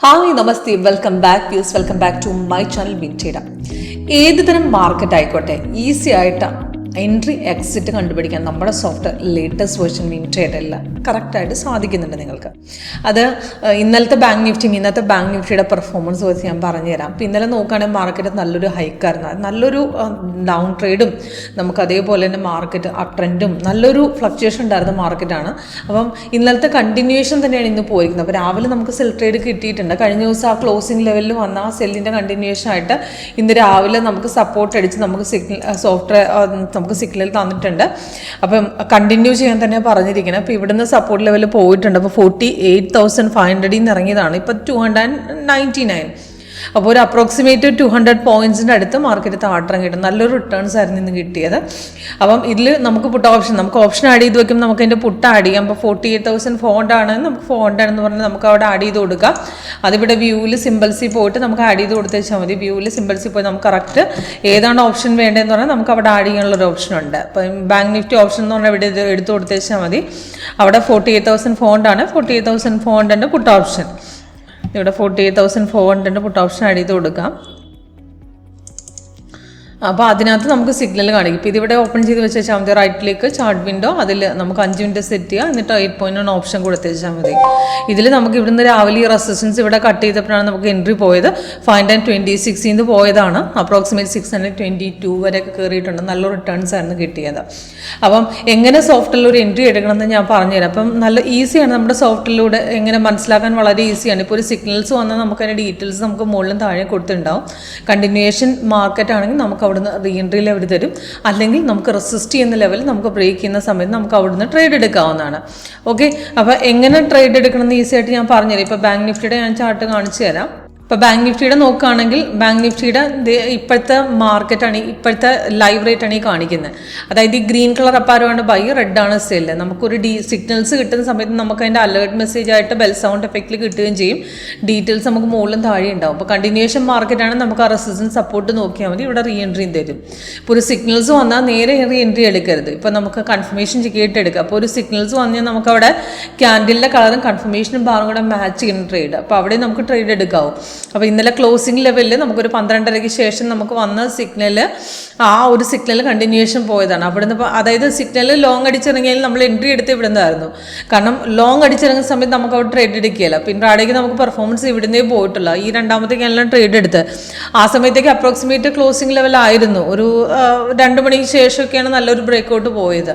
Hi നമസ്തേ, welcome back to my channel വിൻറ്റേഡ. ഏത് തരം മാർക്കറ്റ് ആയിക്കോട്ടെ, ഈസി ആയിട്ട് എൻട്രി എക്സിറ്റ് കണ്ടുപിടിക്കാൻ നമ്മുടെ സോഫ്റ്റ്വെയർ ലേറ്റസ്റ്റ് വേർഷൻ വിൻറ്റേഡല്ല കറക്റ്റായിട്ട് സാധിക്കുന്നുണ്ട് നിങ്ങൾക്ക്. അത് ഇന്നത്തെ ബാങ്ക് നിഫ്റ്റിയുടെ പെർഫോമൻസ് വെച്ച് ഞാൻ പറഞ്ഞുതരാം. അപ്പോൾ ഇന്നലെ നോക്കുകയാണെങ്കിൽ മാർക്കറ്റ് നല്ലൊരു ഹൈക്കായിരുന്നു, നല്ലൊരു ഡൗൺ ട്രേഡും നമുക്ക് അതേപോലെ തന്നെ മാർക്കറ്റ് ആ ട്രെൻഡും നല്ലൊരു ഫ്ലക്ച്വേഷൻ ഉണ്ടായിരുന്ന മാർക്കറ്റാണ്. അപ്പം ഇന്നലത്തെ കണ്ടിന്യൂവേഷൻ തന്നെയാണ് ഇന്ന് പോയിരിക്കുന്നത്. അപ്പോൾ രാവിലെ നമുക്ക് സെൽ ട്രേഡ് കിട്ടിയിട്ടുണ്ട്. കഴിഞ്ഞ ദിവസം ആ ക്ലോസിംഗ് ലെവലിൽ വന്ന ആ സെല്ലിൻ്റെ കണ്ടിന്യൂവേഷൻ ആയിട്ട് ഇന്ന് രാവിലെ നമുക്ക് സപ്പോർട്ട് അടിച്ച് നമുക്ക് സിഗ്നൽ തന്നിട്ടുണ്ട്. അപ്പം കണ്ടിന്യൂ ചെയ്യാൻ തന്നെ പറഞ്ഞിരിക്കണം. അപ്പോൾ ഇവിടുന്ന് സപ്പോർട്ട് ലെവലിൽ പോയിട്ടുണ്ട്. അപ്പോൾ 48,500 ഇറങ്ങിയതാണ്, ഇപ്പോൾ 299. അപ്പോൾ ഒരു അപ്രോക്സിമേറ്റ് 200 പോയിൻറ്റ്സിൻ്റെ അടുത്ത് മാർക്കറ്റ് താഴ്ത്തം കിട്ടും. നല്ലൊരു റിട്ടേൺസ് ആയിരുന്നു ഇന്ന് കിട്ടിയത്. അപ്പം ഇതിൽ നമുക്ക് നമുക്ക് ഓപ്ഷൻ ആഡ് ചെയ്ത് വയ്ക്കുമ്പോൾ നമുക്ക് അതിൻ്റെ പുട്ട് ആഡ് ചെയ്യാം. അപ്പോൾ 48,400 ആണ്, നമുക്ക് 400 എന്ന് പറഞ്ഞാൽ നമുക്ക് അവിടെ ആഡ് ചെയ്ത് കൊടുക്കാം. അതിവിടെ വ്യൂവിൽ സിമ്പിൾസിൽ പോയിട്ട് നമുക്ക് ആഡ് ചെയ്ത് കൊടുത്തേച്ചാൽ മതി. വ്യൂവിൽ സിമ്പിൾസിൽ പോയി നമുക്ക് കറക്റ്റ് ഏതാണ് ഓപ്ഷൻ വേണ്ടതെന്ന് പറഞ്ഞാൽ നമുക്ക് അവിടെ ആഡ് ചെയ്യാനുള്ളൊരു ഓപ്ഷൻ ഉണ്ട്. അപ്പം ബാങ്ക് നിഫ്റ്റി ഓപ്ഷൻ എന്ന് പറഞ്ഞാൽ ഇവിടെ എടുത്ത് കൊടുത്തേച്ചാൽ മതി. അവിടെ 48,400 ആണ്, 48,400 പുട്ട് ഓപ്ഷൻ. ഇവിടെ 48,400 പുട്ട് ഓപ്ഷൻ ആഡ് ചെയ്ത് കൊടുക്കാം. അപ്പോൾ അതിനകത്ത് നമുക്ക് സിഗ്നൽ കാണിക്കും. ഇപ്പോൾ ഇതിവിടെ ഓപ്പൺ ചെയ്ത് വെച്ചാൽ മതി. റൈറ്റിലേക്ക് ചാർട്ട് വിൻഡോ, അതിൽ നമുക്ക് 5 മിനിറ്റ് സെറ്റ് ചെയ്യുക. എന്നിട്ട് 8.1 ഓപ്ഷൻ കൊടുത്തേച്ചാൽ മതി. ഇതിൽ നമുക്ക് ഇവിടുന്ന് രാവിലെ ഈ റെസിസ്റ്റൻസ് ഇവിടെ കട്ട് ചെയ്തപ്പോഴാണ് നമുക്ക് എൻട്രി പോയത്. 526 പോയതാണ്. അപ്രോക്സിമേറ്റ് 622 വരെയൊക്കെ കയറിയിട്ടുണ്ട്. നല്ല റിട്ടേൺസ് ആയിരുന്നു കിട്ടിയത്. അപ്പം എങ്ങനെ സോഫ്റ്റ്വെയറിൽ ഒരു എൻട്രി എടുക്കണമെന്ന് ഞാൻ പറഞ്ഞുതരാം. അപ്പം നല്ല ഈസിയാണ് നമ്മുടെ സോഫ്റ്റ്വെയറിലൂടെ എങ്ങനെ മനസ്സിലാക്കാൻ വളരെ ഈസിയാണ്. ഇപ്പോൾ ഒരു സിഗ്നൽസ് വന്നാൽ നമുക്ക് അതിൻ്റെ ഡീറ്റെയിൽസ് നമുക്ക് മുകളിലും താഴെ കൊടുത്തിട്ടുണ്ടാവും. കണ്ടിന്യൂവേഷൻ മാർക്കറ്റ് ആണെങ്കിൽ നമുക്ക് അവിടുന്ന് റീ എൻട്രി ലെവൽ തരും. അല്ലെങ്കിൽ നമുക്ക് റെസിസ്റ്റ് ചെയ്യുന്ന ലെവൽ നമുക്ക് ബ്രേക്ക് ചെയ്യുന്ന സമയത്ത് നമുക്ക് അവിടുന്ന് ട്രേഡ് എടുക്കാവുന്നതാണ്. ഓക്കെ, അപ്പോൾ എങ്ങനെ ട്രേഡ് എടുക്കണമെന്ന് ഈസി ആയിട്ട് ഞാൻ പറഞ്ഞുതരാം. ഇപ്പോൾ ബാങ്ക് നിഫ്റ്റിയുടെ ഞാൻ ചാർട്ട് കാണിച്ചു തരാം. ഇപ്പോൾ ബാങ്ക് നിഫ്റ്റിയുടെ നോക്കുകയാണെങ്കിൽ ബാങ്ക് നിഫ്റ്റിയുടെ ഇപ്പോഴത്തെ മാർക്കറ്റാണ്, ഇപ്പോഴത്തെ ലൈവ് റേറ്റാണ് ഈ കാണിക്കുന്നത്. അതായത് ഈ ഗ്രീൻ കളർ അപ്പാരമാണ് ബൈ, റെഡ് ആണ് സെല്ല്. നമുക്കൊരു സിഗ്നൽസ് കിട്ടുന്ന സമയത്ത് നമുക്ക് അതിൻ്റെ അലേർട്ട് മെസ്സേജ് ആയിട്ട് ബെൽ സൗണ്ട് എഫക്റ്റിൽ കിട്ടുകയും ചെയ്യും. ഡീറ്റെയിൽസ് നമുക്ക് മുകളിലും താഴെ ഉണ്ടാവും. അപ്പോൾ കണ്ടിന്യൂവേഷൻ മാർക്കറ്റാണ്, നമുക്ക് ആ റെസിസ്റ്റൻസ് സപ്പോർട്ട് നോക്കിയാൽ മതി. ഇവിടെ റീ എൻട്രിയും തരും. ഇപ്പോൾ ഒരു സിഗ്നൽസ് വന്നാൽ നേരെ റീ എൻട്രി എടുക്കരുത്. ഇപ്പോൾ നമുക്ക് കൺഫർമേഷൻ ചെയ്തിട്ട് എടുക്കുക. അപ്പോൾ ഒരു സിഗ്നൽസ് വന്നാൽ നമുക്കവിടെ ക്യാൻഡിലിൻ്റെ കളറും കൺഫർമേഷനും ബാറും കൂടെ മാച്ച് ചെയ്യുന്ന ട്രേഡ്. അപ്പോൾ അവിടെ നമുക്ക് ട്രേഡ് എടുക്കാവും. അപ്പോൾ ഇന്നലെ ക്ലോസിംഗ് ലെവലിൽ നമുക്കൊരു 12:30 ശേഷം നമുക്ക് വന്ന സിഗ്നൽ, ആ ഒരു സിഗ്നൽ കണ്ടിന്യൂവേഷൻ പോയതാണ്. അവിടുന്ന് അതായത് സിഗ്നൽ ലോങ് അടിച്ചിറങ്ങിയാൽ നമ്മൾ എൻട്രി എടുത്ത് ഇവിടുന്നായിരുന്നു. കാരണം ലോങ് അടിച്ചിറങ്ങുന്ന സമയത്ത് നമുക്ക് അവിടെ ട്രേഡ് എടുക്കുകയില്ല. പിന്നെ അവിടേക്ക് നമുക്ക് പെർഫോമൻസ് ഇവിടുന്നേ പോയിട്ടുള്ള ഈ രണ്ടാമത്തെ ക്യാനിലാണ് ട്രേഡ് എടുത്ത്. ആ സമയത്തേക്ക് അപ്രോക്സിമേറ്റ് ക്ലോസിംഗ് ലെവലായിരുന്നു. ഒരു 2 മണിക്ക് ശേഷമൊക്കെയാണ് നല്ലൊരു ബ്രേക്കൗട്ട് പോയത്.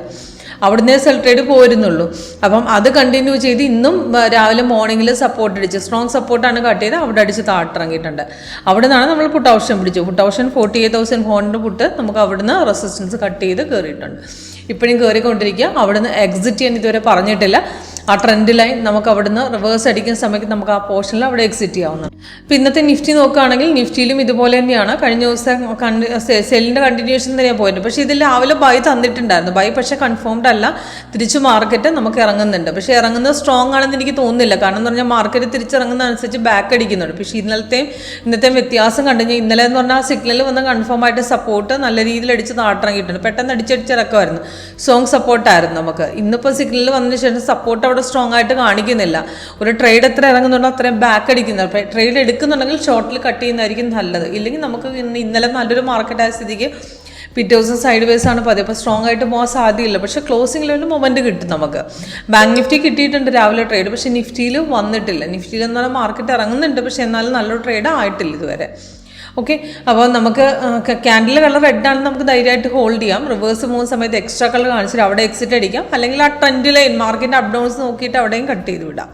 അവിടുന്ന് സെൽ ട്രേഡ് പോയിരുന്നുള്ളൂ. അപ്പം അത് കണ്ടിന്യൂ ചെയ്ത് ഇന്നും രാവിലെ മോർണിംഗിൽ സപ്പോർട്ട് അടിച്ച് സ്ട്രോങ് സപ്പോർട്ടാണ് കട്ട് ചെയ്ത് അവിടെ അടിച്ച് താഴ്ത്തിറങ്ങിയിട്ടുണ്ട്. അവിടെ നിന്നാണ് നമ്മൾ പുട്ട് ഓപ്ഷൻ പിടിച്ചു. പുട്ട് ഓപ്ഷൻ 48,400 പുട്ട് നമുക്ക് അവിടുന്ന് റെസിസ്റ്റൻസ് കട്ട് ചെയ്ത് കയറിയിട്ടുണ്ട്. ഇപ്പോഴും കയറിക്കൊണ്ടിരിക്കുക. അവിടുന്ന് എക്സിറ്റ് ചെയ്യാൻ ഇതുവരെ പറഞ്ഞിട്ടില്ല. ആ ട്രെൻഡ് ലൈൻ നമുക്ക് അവിടുന്ന് റിവേഴ്സ് അടിക്കുന്ന സമയത്ത് നമുക്ക് ആ പോർഷനിൽ അവിടെ എക്സിറ്റ് ചെയ്യാവുന്നതാണ്. ഇപ്പോൾ ഇന്നത്തെ നിഫ്റ്റി നോക്കുകയാണെങ്കിൽ നിഫ്റ്റിയിലും ഇതുപോലെ തന്നെയാണ്. കഴിഞ്ഞ ദിവസം സെല്ലിൻ്റെ കണ്ടിന്യൂഷൻ തന്നെയാണ് പോയിട്ട്. പക്ഷേ ഇതിൽ രാവിലെ ബൈ തന്നിട്ടുണ്ടായിരുന്നു. ബൈ പക്ഷേ കൺഫേംഡ് അല്ല. തിരിച്ച് മാർക്കറ്റ് നമുക്ക് ഇറങ്ങുന്നുണ്ട്. പക്ഷേ ഇറങ്ങുന്നത് സ്ട്രോങ് ആണെന്ന് എനിക്ക് തോന്നുന്നില്ല. കാരണം എന്ന് പറഞ്ഞാൽ മാർക്കറ്റ് തിരിച്ചിറങ്ങുന്ന അനുസരിച്ച് ബാക്ക് അടിക്കുന്നുണ്ട്. പക്ഷേ ഇന്നത്തെയും വ്യത്യാസം കണ്ടു കഴിഞ്ഞാൽ ഇന്നലെ എന്ന് പറഞ്ഞാൽ സിഗ്നൽ വന്ന് കൺഫേം ആയിട്ട് സപ്പോർട്ട് നല്ല രീതിയിൽ അടിച്ച് താഴ്ത്തിറങ്ങിയിട്ടുണ്ട്. പെട്ടെന്ന് അടിച്ചടിച്ചിറക്കുമായിരുന്നു. സ്ട്രോങ് സപ്പോർട്ടായിരുന്നു നമുക്ക്. ഇന്നിപ്പോൾ സിഗ്നൽ വന്നതിന് ശേഷം സപ്പോർട്ട് അവിടെ സ്ട്രോങ് ആയിട്ട് കാണിക്കുന്നില്ല. ഒരു ട്രേഡ് എത്ര ഇറങ്ങുന്നുണ്ടോ അത്രയും ബാക്ക് അടിക്കുന്നുണ്ട്. ട്രേഡ് എടുക്കുന്നുണ്ടെങ്കിൽ ഷോർട്ടിൽ കട്ട് ചെയ്യുന്നതായിരിക്കും നല്ലത്. ഇല്ലെങ്കിൽ നമുക്ക് ഇന്നലെ നല്ലൊരു മാർക്കറ്റായ സ്ഥിതിക്ക് പിറ്റേ ദിവസം സൈഡ് വേസ് ആണ് പതിവ്. അപ്പോൾ സ്ട്രോങ് ആയിട്ട് പോകാൻ സാധ്യതയില്ല. പക്ഷേ ക്ലോസിംഗ് ലെവലിൽ മൊമെൻറ്റ് കിട്ടും നമുക്ക്. ബാങ്ക് നിഫ്റ്റി കിട്ടിയിട്ടുണ്ട് രാവിലെ ട്രേഡ്, പക്ഷേ നിഫ്റ്റിയിൽ വന്നിട്ടില്ല. നിഫ്റ്റിയിൽ എന്നാൽ മാർക്കറ്റ് ഇറങ്ങുന്നുണ്ട്, പക്ഷേ എന്നാലും നല്ലൊരു ട്രേഡ് ആയിട്ടില്ല ഇതുവരെ. ഓക്കെ, അപ്പോൾ നമുക്ക് ക്യാൻഡിൽ കളർ റെഡ് ആണെന്ന് നമുക്ക് ധൈര്യമായിട്ട് ഹോൾഡ് ചെയ്യാം. റിവേഴ്സ് പോകുന്ന സമയത്ത് എക്സ്ട്രാ കളർ കാണിച്ചിട്ട് അവിടെ എക്സിറ്റ് അടിക്കാം. അല്ലെങ്കിൽ ആ ട്രെൻഡ് ലൈൻ മാർക്കറ്റിൻ്റെ അപ് ഡൗൺസ് നോക്കിയിട്ട് അവിടെയും കട്ട് ചെയ്ത് വിടാം.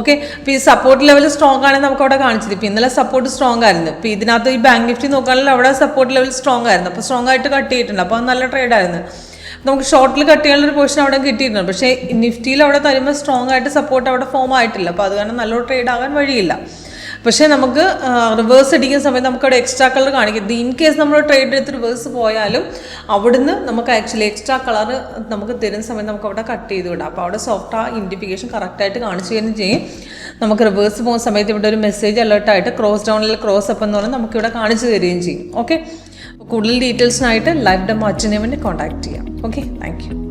ഓക്കെ, അപ്പോൾ ഈ സപ്പോർട്ട് ലെവൽ സ്ട്രോങ് ആണെങ്കിൽ നമുക്ക് അവിടെ കാണിച്ചത്. ഇപ്പോൾ ഇന്നലെ സപ്പോർട്ട് സ്ട്രോങ് ആയിരുന്നു. ഇപ്പോൾ ഇതിനകത്ത് ഈ ബാങ്ക് നിഫ്റ്റി നോക്കുകയാണെങ്കിൽ അവിടെ സപ്പോർട്ട് ലെവൽ സ്ട്രോങ് ആയിരുന്നു. അപ്പോൾ സ്ട്രോങ് ആയിട്ട് കട്ട് ചെയ്തിട്ടുണ്ട്. അപ്പോൾ അത് നല്ല ട്രേഡായിരുന്നു. നമുക്ക് ഷോർട്ടിൽ കട്ട് ചെയ്യാനുള്ളൊരു പൊസിഷൻ അവിടെ കിട്ടിയിട്ടുണ്ട്. പക്ഷേ നിഫ്റ്റിയിൽ അവിടെ തരുമ്പോൾ സ്ട്രോങ് ആയിട്ട് സപ്പോർട്ട് അവിടെ ഫോം ആയിട്ടില്ല. അപ്പോൾ അത് കാരണം നല്ലൊരു ട്രേഡ് ആകാൻ വഴിയില്ല. പക്ഷേ നമുക്ക് റിവേഴ്സ് അടിക്കുന്ന സമയത്ത് നമുക്കവിടെ എക്സ്ട്രാ കളർ കാണിക്കും. ഇൻ കേസ് നമ്മൾ ട്രേഡ് എടുത്ത് റിവേഴ്സ് പോയാലും അവിടുന്ന് നമുക്ക് ആക്ച്വലി എക്സ്ട്രാ കളർ നമുക്ക് തരുന്ന സമയത്ത് നമുക്ക് അവിടെ കട്ട് ചെയ്ത് വിടാം. അപ്പോൾ അവിടെ സോഫ്റ്റ് ആ ഇൻഡിഫിക്കേഷൻ കറക്റ്റായിട്ട് കാണിച്ചു തരുകയും ചെയ്യും. നമുക്ക് റിവേഴ്സ് പോകുന്ന സമയത്ത് ഇവിടെ ഒരു മെസ്സേജ് അലേർട്ടായിട്ട് ക്രോസ് ഡൗണിൽ ക്രോസ് അപ്പ് എന്ന് പറഞ്ഞാൽ നമുക്കിവിടെ കാണിച്ചു തരികയും ചെയ്യും. ഓക്കെ, കൂടുതൽ ഡീറ്റെയിൽസിനായിട്ട് ലൈവ് ഡെമോ അറ്റൻഡ് ചെയ്യാൻ വേണ്ടി കോൺടാക്ട് ചെയ്യാം. Okay, thank you.